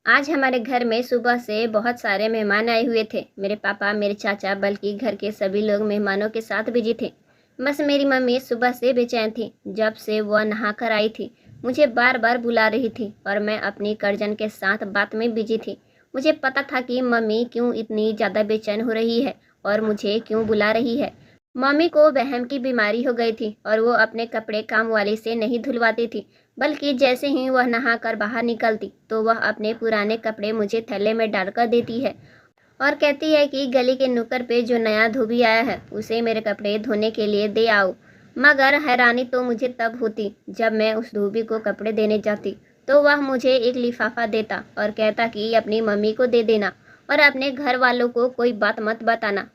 आज हमारे घर में सुबह से बहुत सारे मेहमान आए हुए थे। मेरे पापा, मेरे चाचा, बल्कि घर के सभी लोग मेहमानों के साथ बिजी थे। बस मेरी मम्मी सुबह से बेचैन थी। जब से वह नहाकर आई थी, मुझे बार बार बुला रही थी और मैं अपनी करजन के साथ बात में बिजी थी। मुझे पता था कि मम्मी क्यों इतनी ज़्यादा बेचैन हो रही है और मुझे क्यों बुला रही है। मम्मी को वहम की बीमारी हो गई थी और वो अपने कपड़े काम वाली से नहीं धुलवाती थी, बल्कि जैसे ही वह नहाकर बाहर निकलती तो वह अपने पुराने कपड़े मुझे थैले में डालकर देती है और कहती है कि गली के नुक्कड़ पे जो नया धोबी आया है उसे मेरे कपड़े धोने के लिए दे आओ। मगर हैरानी तो मुझे तब होती जब मैं उस धोबी को कपड़े देने जाती तो वह मुझे एक लिफाफा देता और कहता कि अपनी मम्मी को दे देना और अपने घर वालों को कोई बात मत बताना।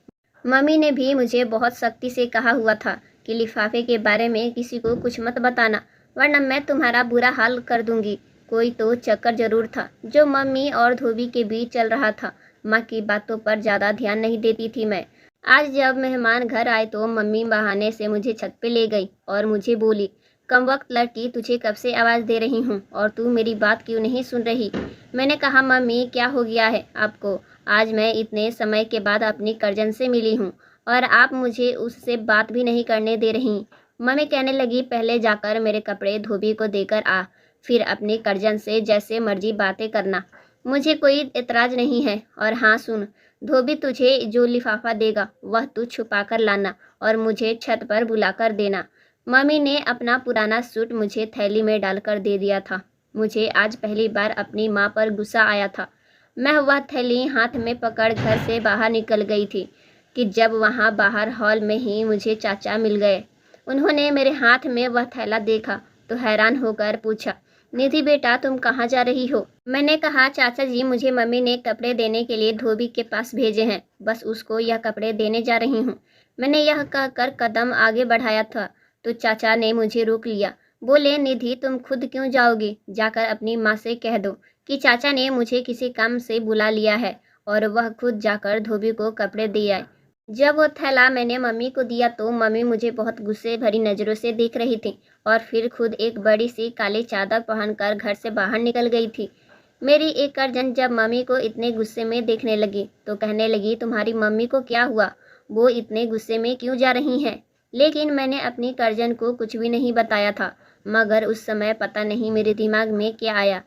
मम्मी ने भी मुझे बहुत सख्ती से कहा हुआ था कि लिफाफे के बारे में किसी को कुछ मत बताना, वरना मैं तुम्हारा बुरा हाल कर दूंगी। कोई तो चक्कर जरूर था जो मम्मी और धोबी के बीच चल रहा था। माँ की बातों पर ज़्यादा ध्यान नहीं देती थी मैं। आज जब मेहमान घर आए तो मम्मी बहाने से मुझे छत पे ले गई और मुझे बोली, कमबख्त लड़की, तुझे कब से आवाज़ दे रही हूँ और तू मेरी बात क्यों नहीं सुन रही। मैंने कहा, मम्मी क्या हो गया है आपको? आज मैं इतने समय के बाद अपनी करजन से मिली हूँ और आप मुझे उससे बात भी नहीं करने दे रही। मम्मी कहने लगी, पहले जाकर मेरे कपड़े धोबी को देकर आ, फिर अपनी करजन से जैसे मर्जी बातें करना। मुझे कोई एतराज़ नहीं है। और हाँ सुन, धोबी तुझे जो लिफाफा देगा वह तू छुपा कर लाना और मुझे छत पर बुलाकर देना। मम्मी ने अपना पुराना सूट मुझे थैली में डालकर दे दिया था। मुझे आज पहली बार अपनी माँ पर गुस्सा आया था। मैं वह थैली हाथ में पकड़ घर से बाहर निकल गई थी कि जब वहाँ बाहर हॉल में ही मुझे चाचा मिल गए। उन्होंने मेरे हाथ में वह थैला देखा तो हैरान होकर पूछा, निधि बेटा, तुम कहाँ जा रही हो? मैंने कहा, चाचा जी, मुझे मम्मी ने कपड़े देने के लिए धोबी के पास भेजे हैं, बस उसको यह कपड़े देने जा रही हूँ। मैंने यह कहकर कदम आगे बढ़ाया था तो चाचा ने मुझे रोक लिया। बोले, निधि, तुम खुद क्यों जाओगी? जाकर अपनी माँ से कह दो कि चाचा ने मुझे किसी काम से बुला लिया है और वह खुद जाकर धोबी को कपड़े दे आए। जब वो थैला मैंने मम्मी को दिया तो मम्मी मुझे बहुत गुस्से भरी नज़रों से देख रही थी और फिर खुद एक बड़ी सी काली चादर पहनकर घर से बाहर निकल गई थी। मेरी एक करजन जब मम्मी को इतने गुस्से में देखने लगी तो कहने लगी, तुम्हारी मम्मी को क्या हुआ? वो इतने गुस्से में क्यों जा रही हैं? लेकिन मैंने अपनी करजन को कुछ भी नहीं बताया था। मगर उस समय पता नहीं मेरे दिमाग में क्या आया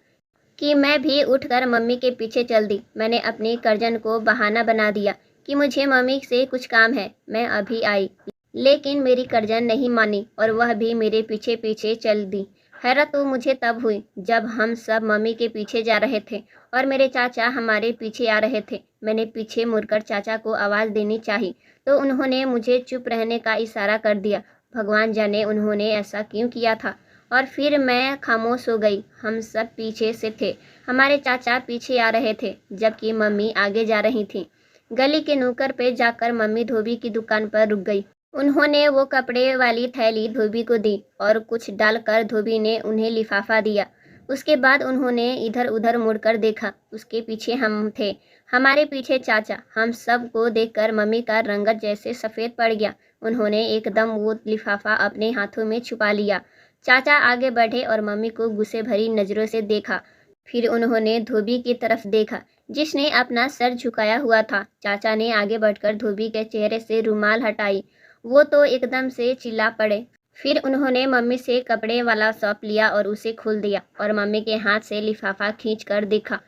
कि मैं भी उठकर मम्मी के पीछे चल दी। मैंने अपनी करजन को बहाना बना दिया कि मुझे मम्मी से कुछ काम है, मैं अभी आई। लेकिन मेरी करजन नहीं मानी और वह भी मेरे पीछे पीछे चल दी। हैरत तो मुझे तब हुई जब हम सब मम्मी के पीछे जा रहे थे और मेरे चाचा हमारे पीछे आ रहे थे। मैंने पीछे मुड़कर चाचा को आवाज़ देनी चाही तो उन्होंने मुझे चुप रहने का इशारा कर दिया। भगवान जाने उन्होंने ऐसा क्यों किया था। और फिर मैं खामोश हो गई। हम सब पीछे से थे। हमारे चाचा पीछे आ रहे थे जबकि मम्मी आगे जा रही थी। गली के नुक्कड़ पे जाकर मम्मी धोबी की दुकान पर रुक गई। उन्होंने वो कपड़े वाली थैली धोबी को दी और कुछ डालकर धोबी ने उन्हें लिफाफा दिया। उसके बाद उन्होंने इधर उधर मुड़कर देखा। उसके पीछे हम थे, हमारे पीछे चाचा। हम सब को देखकर मम्मी का रंगत जैसे सफ़ेद पड़ गया। उन्होंने एकदम वो लिफाफा अपने हाथों में छुपा लिया। चाचा आगे बढ़े और मम्मी को गुस्से भरी नज़रों से देखा। फिर उन्होंने धोबी की तरफ देखा जिसने अपना सर झुकाया हुआ था। चाचा ने आगे बढ़कर धोबी के चेहरे से रुमाल हटाई। वो तो एकदम से चिल्ला पड़े। फिर उन्होंने मम्मी से कपड़े वाला सौंप लिया और उसे खोल दिया और मम्मी के हाथ से लिफाफा खींच कर देखा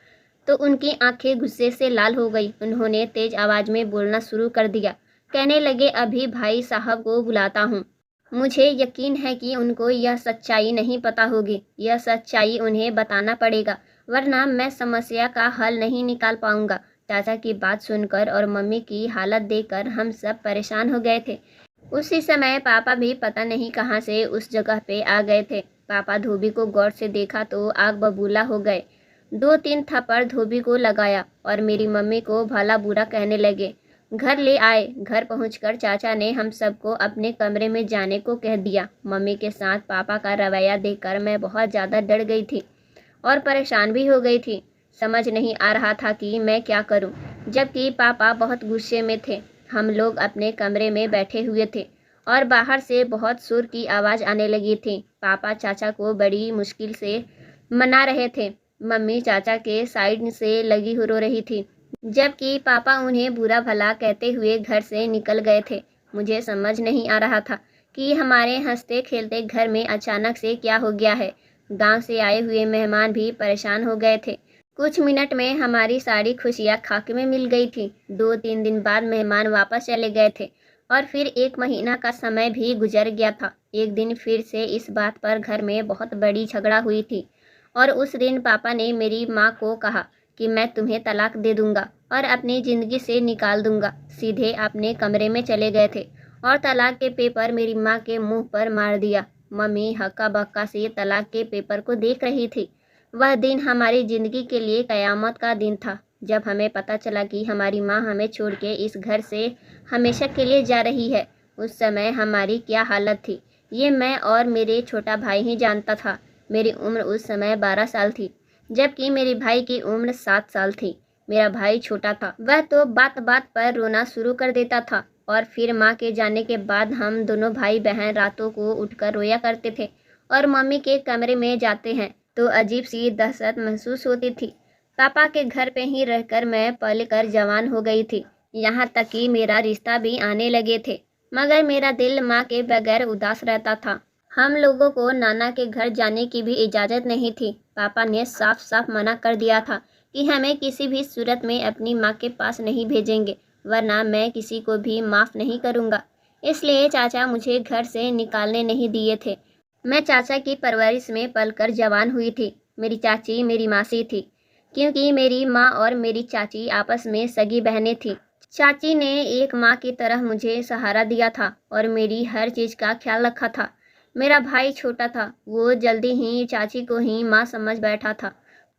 तो उनकी आंखें गुस्से से लाल हो गई। उन्होंने तेज आवाज़ में बोलना शुरू कर दिया। कहने लगे, अभी भाई साहब को बुलाता हूँ। मुझे यकीन है कि उनको यह सच्चाई नहीं पता होगी। यह सच्चाई उन्हें बताना पड़ेगा, वरना मैं समस्या का हल नहीं निकाल पाऊंगा। चाचा की बात सुनकर और मम्मी की हालत देखकर हम सब परेशान हो गए थे। उसी समय पापा भी पता नहीं कहां से उस जगह पे आ गए थे। पापा धोबी को गौर से देखा तो आग बबूला हो गए। 2-3 थप्पड़ धोबी को लगाया और मेरी मम्मी को भला बुरा कहने लगे। घर ले आए। घर पहुंचकर चाचा ने हम सबको अपने कमरे में जाने को कह दिया। मम्मी के साथ पापा का रवैया देखकर मैं बहुत ज़्यादा डर गई थी और परेशान भी हो गई थी। समझ नहीं आ रहा था कि मैं क्या करूं, जबकि पापा बहुत गुस्से में थे। हम लोग अपने कमरे में बैठे हुए थे और बाहर से बहुत सुर की आवाज़ आने लगी थी। पापा चाचा को बड़ी मुश्किल से मना रहे थे मम्मी चाचा के साइड से लगी रो रही थी, जबकि पापा उन्हें बुरा भला कहते हुए घर से निकल गए थे। मुझे समझ नहीं आ रहा था कि हमारे हंसते खेलते घर में अचानक से क्या हो गया है। गांव से आए हुए मेहमान भी परेशान हो गए थे। कुछ मिनट में हमारी सारी खुशियां खाक में मिल गई थी। 2-3 दिन बाद मेहमान वापस चले गए थे और फिर 1 महीना का समय भी गुजर गया था। एक दिन फिर से इस बात पर घर में बहुत बड़ी झगड़ा हुई थी और उस दिन पापा ने मेरी माँ को कहा कि मैं तुम्हें तलाक दे दूंगा और अपनी ज़िंदगी से निकाल दूंगा। सीधे अपने कमरे में चले गए थे और तलाक के पेपर मेरी माँ के मुंह पर मार दिया। मम्मी हक्का बक्का से तलाक के पेपर को देख रही थी। वह दिन हमारी ज़िंदगी के लिए कयामत का दिन था। जब हमें पता चला कि हमारी माँ हमें छोड़ के इस घर से हमेशा के लिए जा रही है, उस समय हमारी क्या हालत थी ये मैं और मेरे छोटा भाई ही जानता था। मेरी उम्र उस समय 12 साल थी, जबकि मेरे भाई की उम्र 7 साल थी। मेरा भाई छोटा था, वह तो बात बात पर रोना शुरू कर देता था और फिर माँ के जाने के बाद हम दोनों भाई बहन रातों को उठकर रोया करते थे और मम्मी के कमरे में जाते हैं तो अजीब सी दहशत महसूस होती थी। पापा के घर पे ही रहकर मैं पल कर जवान हो गई थी, यहाँ तक कि मेरा रिश्ता भी आने लगे थे, मगर मेरा दिल माँ के बगैर उदास रहता था। हम लोगों को नाना के घर जाने की भी इजाज़त नहीं थी। पापा ने साफ साफ मना कर दिया था कि हमें किसी भी सूरत में अपनी माँ के पास नहीं भेजेंगे, वरना मैं किसी को भी माफ़ नहीं करूँगा। इसलिए चाचा मुझे घर से निकालने नहीं दिए थे। मैं चाचा की परवरिश में पलकर जवान हुई थी। मेरी चाची मेरी मासी थी, क्योंकि मेरी माँ और मेरी चाची आपस में सगी बहनें थीं। चाची ने एक माँ की तरह मुझे सहारा दिया था और मेरी हर चीज़ का ख्याल रखा था। मेरा भाई छोटा था, वो जल्दी ही चाची को ही माँ समझ बैठा था।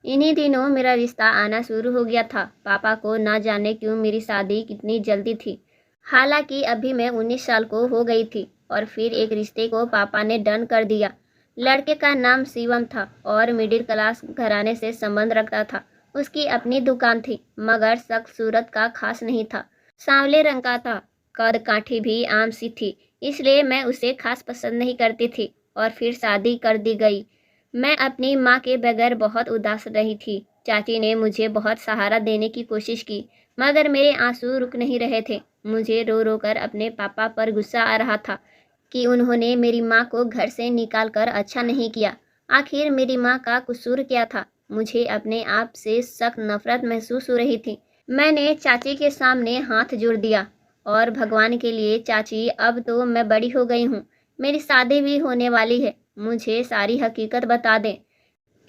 इन्हीं दिनों मेरा रिश्ता आना शुरू हो गया था। पापा को ना जाने क्यों मेरी शादी कितनी जल्दी थी। हालांकि अभी मैं 19 साल को हो गई थी और फिर एक रिश्ते को पापा ने डन कर दिया। लड़के का नाम शिवम था और मिडिल क्लास घराने से संबंध रखता था। उसकी अपनी दुकान थी, मगर शक्ल सूरत का खास नहीं था। सांवले रंग का था, कद काठी भी आम सी थी, इसलिए मैं उसे खास पसंद नहीं करती थी और फिर शादी कर दी गई। मैं अपनी माँ के बगैर बहुत उदास रही थी। चाची ने मुझे बहुत सहारा देने की कोशिश की, मगर मेरे आंसू रुक नहीं रहे थे। मुझे रो रो कर अपने पापा पर गुस्सा आ रहा था कि उन्होंने मेरी माँ को घर से निकाल कर अच्छा नहीं किया। आखिर मेरी माँ का कसूर क्या था? मुझे अपने आप से सख्त नफरत महसूस हो रही थी। मैंने चाची के सामने हाथ जोड़ दिया और भगवान के लिए चाची, अब तो मैं बड़ी हो गई हूँ, मेरी शादी भी होने वाली है, मुझे सारी हकीकत बता दें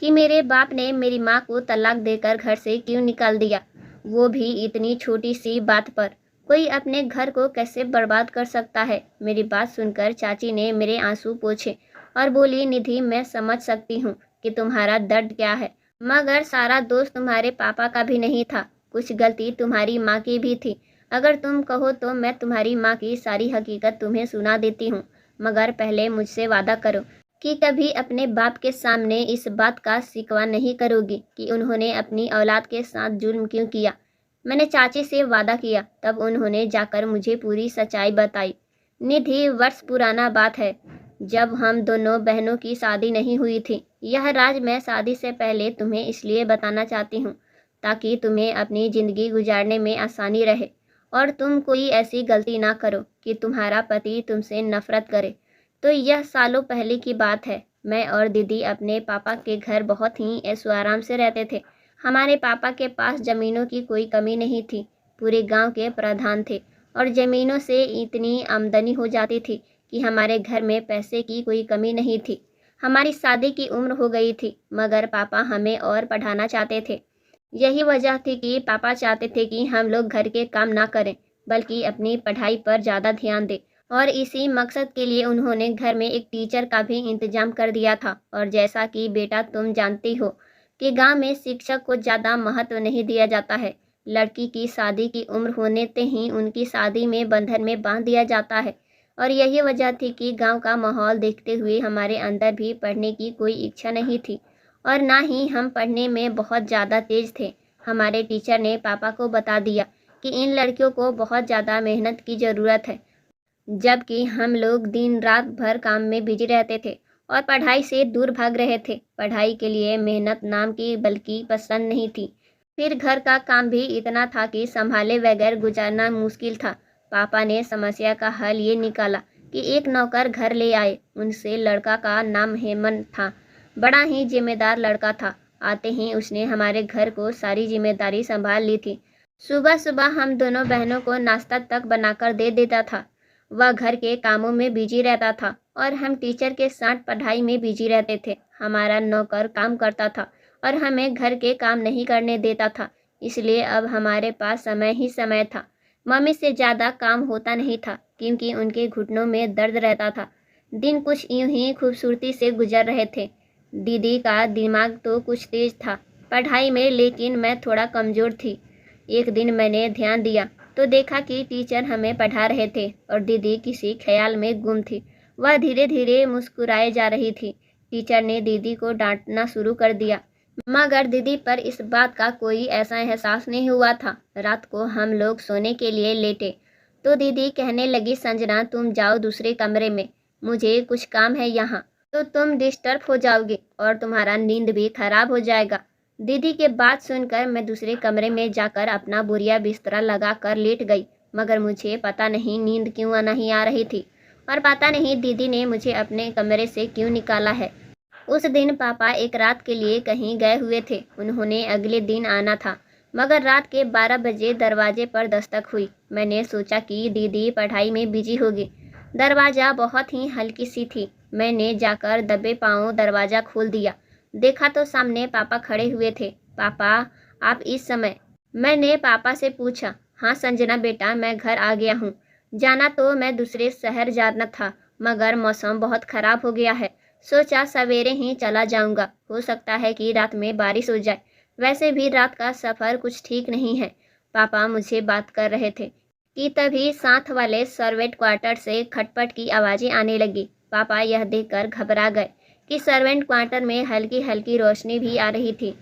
कि मेरे बाप ने मेरी माँ को तलाक देकर घर से क्यों निकाल दिया, वो भी इतनी छोटी सी बात पर। कोई अपने घर को कैसे बर्बाद कर सकता है? मेरी बात सुनकर चाची ने मेरे आंसू पोंछे और बोली, निधि मैं समझ सकती हूँ कि तुम्हारा दर्द क्या है, मगर सारा दोष तुम्हारे पापा का भी नहीं था, कुछ गलती तुम्हारी माँ की भी थी। अगर तुम कहो तो मैं तुम्हारी माँ की सारी हकीकत तुम्हें सुना देती हूँ, मगर पहले मुझसे वादा करो कि कभी अपने बाप के सामने इस बात का शिकवा नहीं करोगी कि उन्होंने अपनी औलाद के साथ जुल्म क्यों किया। मैंने चाची से वादा किया, तब उन्होंने जाकर मुझे पूरी सच्चाई बताई। निधि, वर्ष पुराना बात है, जब हम दोनों बहनों की शादी नहीं हुई थी। यह राज मैं शादी से पहले तुम्हें इसलिए बताना चाहती हूँ ताकि तुम्हें अपनी ज़िंदगी गुजारने में आसानी रहे और तुम कोई ऐसी गलती ना करो कि तुम्हारा पति तुमसे नफरत करे। तो यह सालों पहले की बात है। मैं और दीदी अपने पापा के घर बहुत ही ऐशो आराम से रहते थे। हमारे पापा के पास ज़मीनों की कोई कमी नहीं थी, पूरे गांव के प्रधान थे और ज़मीनों से इतनी आमदनी हो जाती थी कि हमारे घर में पैसे की कोई कमी नहीं थी। हमारी शादी की उम्र हो गई थी, मगर पापा हमें और पढ़ाना चाहते थे। यही वजह थी कि पापा चाहते थे कि हम लोग घर के काम ना करें, बल्कि अपनी पढ़ाई पर ज़्यादा ध्यान दें, और इसी मकसद के लिए उन्होंने घर में एक टीचर का भी इंतजाम कर दिया था। और जैसा कि बेटा तुम जानती हो कि गांव में शिक्षक को ज़्यादा महत्व नहीं दिया जाता है। लड़की की शादी की उम्र होने ते ही उनकी शादी में बंधन में बांध दिया जाता है। और यही वजह थी कि गांव का माहौल देखते हुए हमारे अंदर भी पढ़ने की कोई इच्छा नहीं थी और ना ही हम पढ़ने में बहुत ज़्यादा तेज़ थे। हमारे टीचर ने पापा को बता दिया कि इन लड़कियों को बहुत ज़्यादा मेहनत की ज़रूरत है, जबकि हम लोग दिन रात भर काम में बिजी रहते थे और पढ़ाई से दूर भाग रहे थे। पढ़ाई के लिए मेहनत नाम की बल्कि पसंद नहीं थी। फिर घर का काम भी इतना था कि संभाले बगैर गुजारना मुश्किल था। पापा ने समस्या का हल ये निकाला कि एक नौकर घर ले आए। उनसे लड़का का नाम हेमंत था। बड़ा ही जिम्मेदार लड़का था। आते ही उसने हमारे घर को सारी जिम्मेदारी संभाल ली थी। सुबह सुबह हम दोनों बहनों को नाश्ता तक बनाकर दे देता था। वह घर के कामों में बिजी रहता था और हम टीचर के साथ पढ़ाई में बिजी रहते थे। हमारा नौकर काम करता था और हमें घर के काम नहीं करने देता था, इसलिए अब हमारे पास समय ही समय था। मम्मी से ज़्यादा काम होता नहीं था क्योंकि उनके घुटनों में दर्द रहता था। दिन कुछ यूं ही खूबसूरती से गुजर रहे थे। दीदी का दिमाग तो कुछ तेज था पढ़ाई में, लेकिन मैं थोड़ा कमज़ोर थी। एक दिन मैंने ध्यान दिया तो देखा कि टीचर हमें पढ़ा रहे थे और दीदी किसी ख्याल में गुम थी। वह धीरे धीरे मुस्कुराए जा रही थी। टीचर ने दीदी को डांटना शुरू कर दिया, मगर दीदी पर इस बात का कोई ऐसा एहसास नहीं हुआ था। रात को हम लोग सोने के लिए लेटे तो दीदी कहने लगी, संजना तुम जाओ दूसरे कमरे में, मुझे कुछ काम है यहाँ, तो तुम डिस्टर्ब हो जाओगे और तुम्हारा नींद भी खराब हो जाएगा। दीदी के बात सुनकर मैं दूसरे कमरे में जाकर अपना बोरिया बिस्तरा लगा कर लेट गई, मगर मुझे पता नहीं नींद क्यों नहीं आ रही थी और पता नहीं दीदी ने मुझे अपने कमरे से क्यों निकाला है। उस दिन पापा एक रात के लिए कहीं गए हुए थे। उन्होंने अगले दिन आना था, मगर रात के 12 बजे दरवाजे पर दस्तक हुई। मैंने सोचा कि दीदी पढ़ाई में बिजी होगी। दरवाज़ा बहुत ही हल्की सी थी। मैंने जाकर दबे पाँव दरवाज़ा खोल दिया। देखा तो सामने पापा खड़े हुए थे। पापा आप इस समय? मैंने पापा से पूछा। हाँ संजना बेटा, मैं घर आ गया हूँ। जाना तो मैं दूसरे शहर जाना था, मगर मौसम बहुत ख़राब हो गया है। सोचा सवेरे ही चला जाऊंगा, हो सकता है कि रात में बारिश हो जाए। वैसे भी रात का सफ़र कुछ ठीक नहीं है। पापा मुझे बात कर रहे थे कि तभी साथ वाले सर्वेंट क्वार्टर से खटपट की आवाज़ें आने लगी। पापा यह देखकर घबरा गए कि सर्वेंट क्वार्टर में हल्की हल्की रोशनी भी आ रही थी।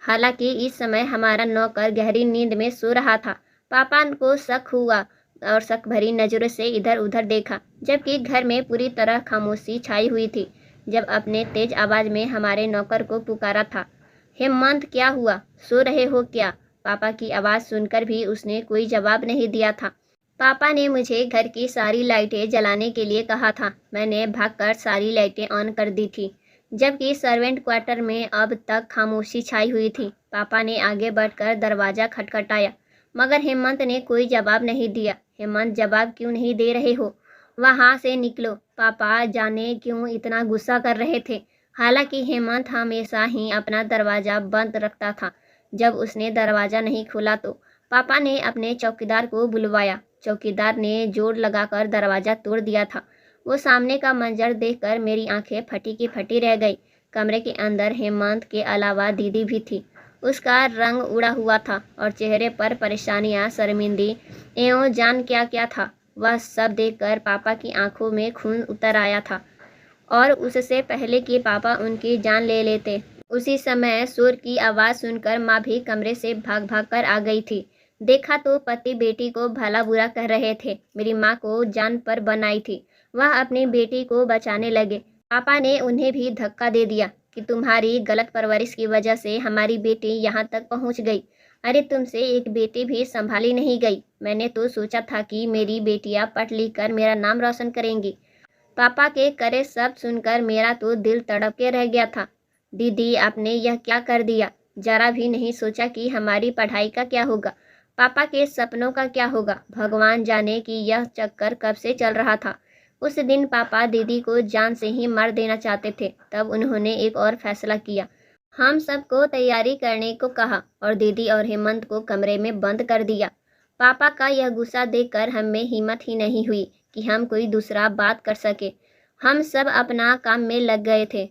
हालांकि इस समय हमारा नौकर गहरी नींद में सो रहा था। पापा को शक हुआ और शक भरी नज़रों से इधर उधर देखा, जबकि घर में पूरी तरह खामोशी छाई हुई थी। जब अपने तेज आवाज़ में हमारे नौकर को पुकारा था, हेमंत क्या हुआ, सो रहे हो क्या? पापा की आवाज़ सुनकर भी उसने कोई जवाब नहीं दिया था। पापा ने मुझे घर की सारी लाइटें जलाने के लिए कहा था। मैंने भागकर सारी लाइटें ऑन कर दी थी, जबकि सर्वेंट क्वार्टर में अब तक खामोशी छाई हुई थी। पापा ने आगे बढ़कर दरवाज़ा खटखटाया, मगर हेमंत ने कोई जवाब नहीं दिया। हेमंत जवाब क्यों नहीं दे रहे हो? वहाँ से निकलो। पापा जाने क्यों इतना गुस्सा कर रहे थे। हालांकि हेमंत हमेशा ही अपना दरवाज़ा बंद रखता था। जब उसने दरवाज़ा नहीं खोला तो पापा ने अपने चौकीदार को बुलवाया। चौकीदार ने जोर लगाकर दरवाज़ा तोड़ दिया था। वो सामने का मंजर देखकर मेरी आंखें फटी की फटी रह गई। कमरे के अंदर हेमंत के अलावा दीदी भी थी। उसका रंग उड़ा हुआ था और चेहरे पर परेशानियां, शर्मिंदी एवं जान क्या क्या था। वह सब देखकर पापा की आंखों में खून उतर आया था और उससे पहले कि पापा उनकी जान ले लेते, उसी समय शोर की आवाज़ सुनकर माँ भी कमरे से भाग भाग कर आ गई थी। देखा तो पति बेटी को भला बुरा कह रहे थे। मेरी माँ को जान पर बनाई थी। वह अपनी बेटी को बचाने लगे। पापा ने उन्हें भी धक्का दे दिया कि तुम्हारी गलत परवरिश की वजह से हमारी बेटी यहाँ तक पहुँच गई। अरे तुमसे एक बेटी भी संभाली नहीं गई। मैंने तो सोचा था कि मेरी बेटियाँ पढ़ लिख कर मेरा नाम रोशन करेंगी। पापा के करे शब्द सुनकर मेरा तो दिल तड़प के रह गया था। दीदी आपने यह क्या कर दिया? जरा भी नहीं सोचा कि हमारी पढ़ाई का क्या होगा, पापा के सपनों का क्या होगा? भगवान जाने कि यह चक्कर कब से चल रहा था। उस दिन पापा दीदी को जान से ही मार देना चाहते थे। तब उन्होंने एक और फैसला किया। हम सबको तैयारी करने को कहा और दीदी और हेमंत को कमरे में बंद कर दिया। पापा का यह गुस्सा देखकर हम में हिम्मत ही नहीं हुई कि हम कोई दूसरा बात कर सके। हम सब अपना काम में लग गए थे।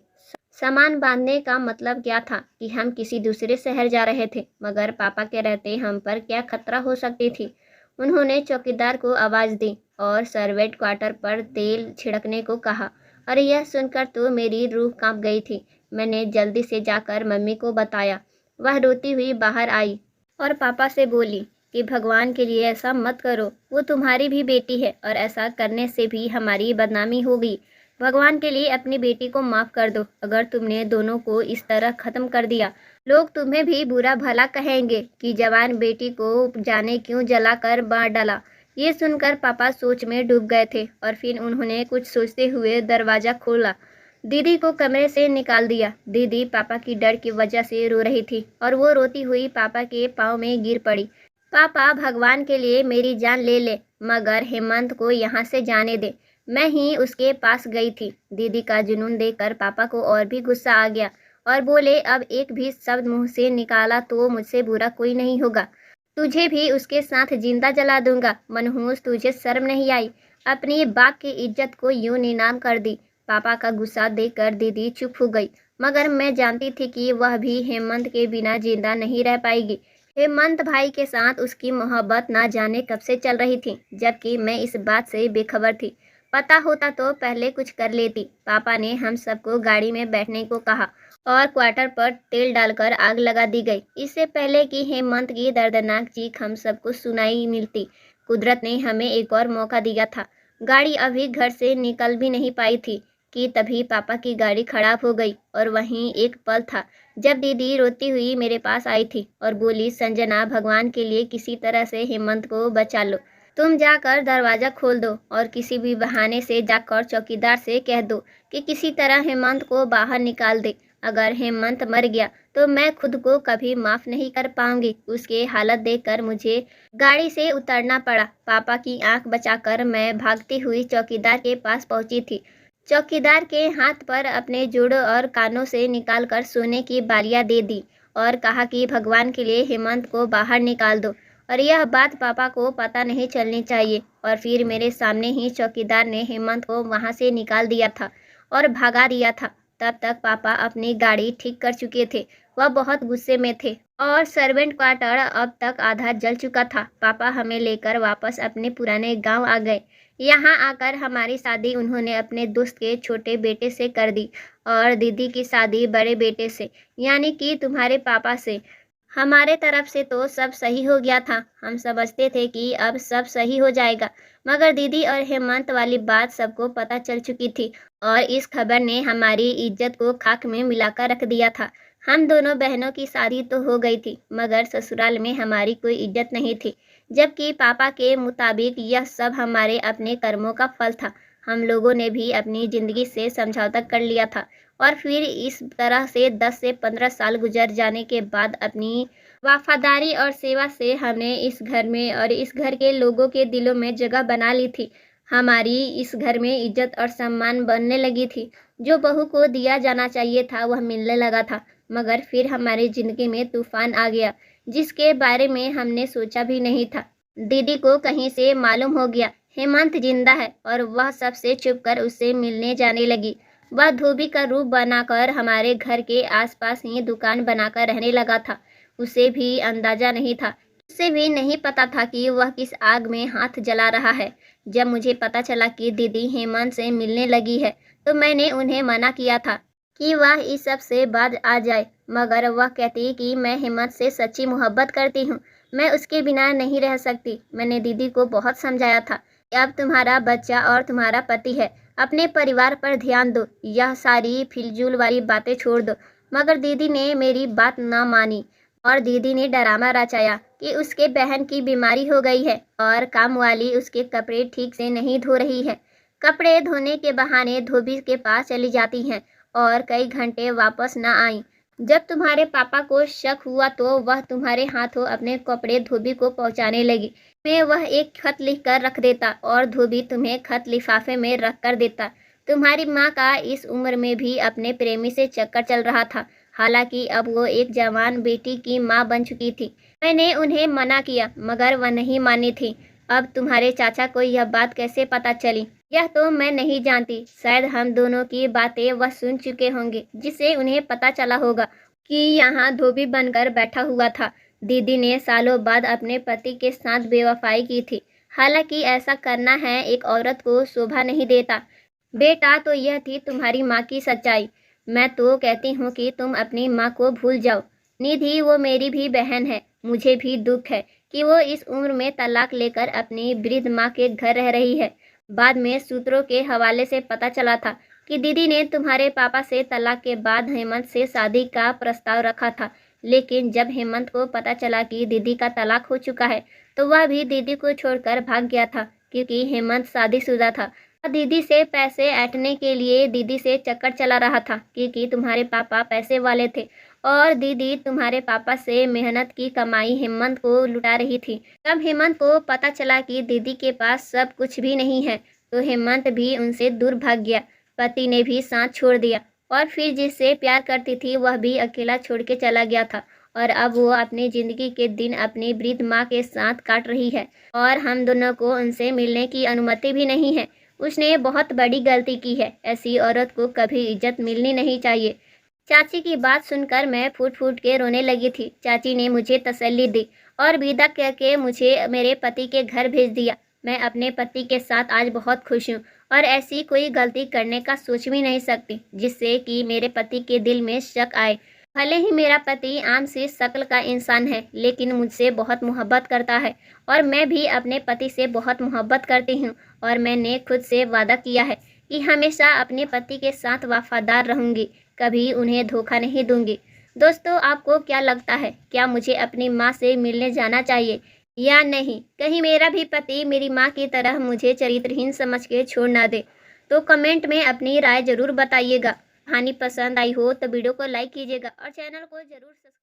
सामान बांधने का मतलब क्या था कि हम किसी दूसरे शहर जा रहे थे, मगर पापा के रहते हम पर क्या खतरा हो सकती थी। उन्होंने चौकीदार को आवाज़ दी और सर्वेंट क्वार्टर पर तेल छिड़कने को कहा और यह सुनकर तो मेरी रूह कांप गई थी। मैंने जल्दी से जाकर मम्मी को बताया। वह रोती हुई बाहर आई और पापा से बोली कि भगवान के लिए ऐसा मत करो, वो तुम्हारी भी बेटी है और ऐसा करने से भी हमारी बदनामी होगी। भगवान के लिए अपनी बेटी को माफ़ कर दो। अगर तुमने दोनों को इस तरह ख़त्म कर दिया, लोग तुम्हें भी बुरा भला कहेंगे कि जवान बेटी को जाने क्यों जलाकर मार डाला। ये सुनकर पापा सोच में डूब गए थे और फिर उन्होंने कुछ सोचते हुए दरवाज़ा खोला। दीदी को कमरे से निकाल दिया। दीदी पापा की डर की वजह से रो रही थी और वो रोती हुई पापा के पाँव में गिर पड़ी। पापा, भगवान के लिए मेरी जान ले ले, मगर हेमंत को यहाँ से जाने दे। मैं ही उसके पास गई थी। दीदी का जुनून देखकर पापा को और भी गुस्सा आ गया और बोले, अब एक भी शब्द मुंह से निकाला तो मुझसे बुरा कोई नहीं होगा। तुझे भी उसके साथ जिंदा जला दूंगा। मनहूस, तुझे शर्म नहीं आई? अपनी बाप की इज्जत को यूं नीलाम कर दी। पापा का गुस्सा देखकर दीदी चुप हो गई, मगर मैं जानती थी कि वह भी हेमंत के बिना जिंदा नहीं रह पाएगी। हेमंत भाई के साथ उसकी मोहब्बत ना जाने कब से चल रही थी, जबकि मैं इस बात से बेखबर थी। पता होता तो पहले कुछ कर लेती। पापा ने हम सबको गाड़ी में बैठने को कहा और क्वार्टर पर तेल डालकर आग लगा दी गई। इससे पहले कि हेमंत की दर्दनाक चीख हम सबको सुनाई मिलती, कुदरत ने हमें एक और मौका दिया था। गाड़ी अभी घर से निकल भी नहीं पाई थी कि तभी पापा की गाड़ी खराब हो गई। और वहीं एक पल था जब दीदी रोती हुई मेरे पास आई थी और बोली, संजना, भगवान के लिए किसी तरह से हेमंत को बचा लो। तुम जाकर दरवाज़ा खोल दो और किसी भी बहाने से जाकर चौकीदार से कह दो कि किसी तरह हेमंत को बाहर निकाल दे। अगर हेमंत मर गया तो मैं खुद को कभी माफ़ नहीं कर पाऊंगी। उसकी हालत देखकर मुझे गाड़ी से उतरना पड़ा। पापा की आंख बचाकर मैं भागती हुई चौकीदार के पास पहुंची थी। चौकीदार के हाथ पर अपने जोड़ों और कानों से निकालकर सोने की बालियां दे दी और कहा कि भगवान के लिए हेमंत को बाहर निकाल दो और यह बात पापा को पता नहीं चलनी चाहिए। और फिर मेरे सामने ही चौकीदार ने हेमंत को वहां से निकाल दिया था और भगा दिया था। तब तक पापा अपनी गाड़ी ठीक कर चुके थे। वह बहुत गुस्से में थे और सर्वेंट क्वार्टर अब तक आधा जल चुका था। पापा हमें लेकर वापस अपने पुराने गांव आ गए। यहाँ आकर हमारी शादी उन्होंने अपने दोस्त के छोटे बेटे से कर दी और दीदी की शादी बड़े बेटे से, यानी कि तुम्हारे पापा से। हमारे तरफ से तो सब सही हो गया था। हम समझते थे कि अब सब सही हो जाएगा, मगर दीदी और हेमंत वाली बात सबको पता चल चुकी थी और इस खबर ने हमारी इज्जत को खाक में मिलाकर रख दिया था। हम दोनों बहनों की शादी तो हो गई थी, मगर ससुराल में हमारी कोई इज्जत नहीं थी, जबकि पापा के मुताबिक यह सब हमारे अपने कर्मों का फल था। हम लोगों ने भी अपनी ज़िंदगी से समझौता कर लिया था और फिर इस तरह से 10 से 15 साल गुजर जाने के बाद अपनी वफादारी और सेवा से हमने इस घर में और इस घर के लोगों के दिलों में जगह बना ली थी। हमारी इस घर में इज्जत और सम्मान बनने लगी थी। जो बहू को दिया जाना चाहिए था वह मिलने लगा था, मगर फिर हमारी ज़िंदगी में तूफान आ गया जिसके बारे में हमने सोचा भी नहीं था। दीदी को कहीं से मालूम हो गया हेमंत जिंदा है और वह सबसे छुपकर उससे मिलने जाने लगी। वह धोबी का रूप बनाकर हमारे घर के आसपास ही दुकान बनाकर रहने लगा था। उसे भी अंदाजा नहीं था, उसे भी नहीं पता था कि वह किस आग में हाथ जला रहा है। जब मुझे पता चला कि दीदी हेमंत से मिलने लगी है तो मैंने उन्हें मना किया था कि वह इस सब से बाज आ जाए, मगर वह कहती कि मैं हेमंत से सच्ची मोहब्बत करती हूँ, मैं उसके बिना नहीं रह सकती। मैंने दीदी को बहुत समझाया था कि अब तुम्हारा बच्चा और तुम्हारा पति है, अपने परिवार पर ध्यान दो, यह सारी फिजूल वाली बातें छोड़ दो। मगर दीदी ने मेरी बात ना मानी और दीदी ने डरामा रचाया कि उसके बहन की बीमारी हो गई है और काम वाली उसके कपड़े ठीक से नहीं धो रही है। कपड़े धोने के बहाने धोबी के पास चली जाती हैं और कई घंटे वापस न आई। जब तुम्हारे पापा को शक हुआ तो वह तुम्हारे हाथों अपने कपड़े धोबी को पहुंचाने लगी। मैं वह एक खत लिख कर रख देता और धोबी तुम्हें खत लिफाफे में रख कर देता। तुम्हारी माँ का इस उम्र में भी अपने प्रेमी से चक्कर चल रहा था, हालांकि अब वो एक जवान बेटी की माँ बन चुकी थी। मैंने उन्हें मना किया मगर वह नहीं मानी थी। अब तुम्हारे चाचा को यह बात कैसे पता चली यह तो मैं नहीं जानती। शायद हम दोनों की बातें वह सुन चुके होंगे, जिससे उन्हें पता चला होगा कि यहाँ धोबी बनकर बैठा हुआ था। दीदी ने सालों बाद अपने पति के साथ बेवफाई की थी, हालांकि ऐसा करना है एक औरत को शोभा नहीं देता। बेटा, तो यह थी तुम्हारी माँ की सच्चाई। मैं तो कहती हूँ कि तुम अपनी माँ को भूल जाओ। निधि, वो मेरी भी बहन है। मुझे भी दुख है कि वो इस उम्र में तलाक लेकर अपनी वृद्ध माँ के घर रह रही है। बाद में सूत्रों के हवाले से पता चला था कि दीदी ने तुम्हारे पापा से तलाक के बाद हेमंत से शादी का प्रस्ताव रखा था, लेकिन जब हेमंत को पता चला कि दीदी का तलाक हो चुका है तो वह भी दीदी को छोड़कर भाग गया था, क्योंकि हेमंत शादीशुदा था। दीदी से पैसे ऐंठने के लिए दीदी से चक्कर चला रहा था, क्योंकि तुम्हारे पापा पैसे वाले थे और दीदी तुम्हारे पापा से मेहनत की कमाई हेमंत को लुटा रही थी। तब हेमंत को पता चला कि दीदी के पास सब कुछ भी नहीं है तो हेमंत भी उनसे दूर भाग गया। पति ने भी साथ छोड़ दिया और फिर जिससे प्यार करती थी वह भी अकेला छोड़ के चला गया था और अब वो अपनी ज़िंदगी के दिन अपनी वृद्ध माँ के साथ काट रही है और हम दोनों को उनसे मिलने की अनुमति भी नहीं है। उसने बहुत बड़ी गलती की है। ऐसी औरत को कभी इज्जत मिलनी नहीं चाहिए। चाची की बात सुनकर मैं फूट फूट के रोने लगी थी। चाची ने मुझे तसल्ली दी और विदा करके मुझे मेरे पति के घर भेज दिया। मैं अपने पति के साथ आज बहुत खुश हूँ और ऐसी कोई गलती करने का सोच भी नहीं सकती जिससे कि मेरे पति के दिल में शक आए। भले ही मेरा पति आम सी शक्ल का इंसान है, लेकिन मुझसे बहुत मोहब्बत करता है और मैं भी अपने पति से बहुत मोहब्बत करती हूँ और मैंने खुद से वादा किया है कि हमेशा अपने पति के साथ वफादार रहूँगी, कभी उन्हें धोखा नहीं दूंगी। दोस्तों, आपको क्या लगता है, क्या मुझे अपनी माँ से मिलने जाना चाहिए या नहीं? कहीं मेरा भी पति मेरी माँ की तरह मुझे चरित्रहीन समझ के छोड़ ना दे। तो कमेंट में अपनी राय ज़रूर बताइएगा। कहानी पसंद आई हो तो वीडियो को लाइक कीजिएगा और चैनल को ज़रूर सब्सक्राइब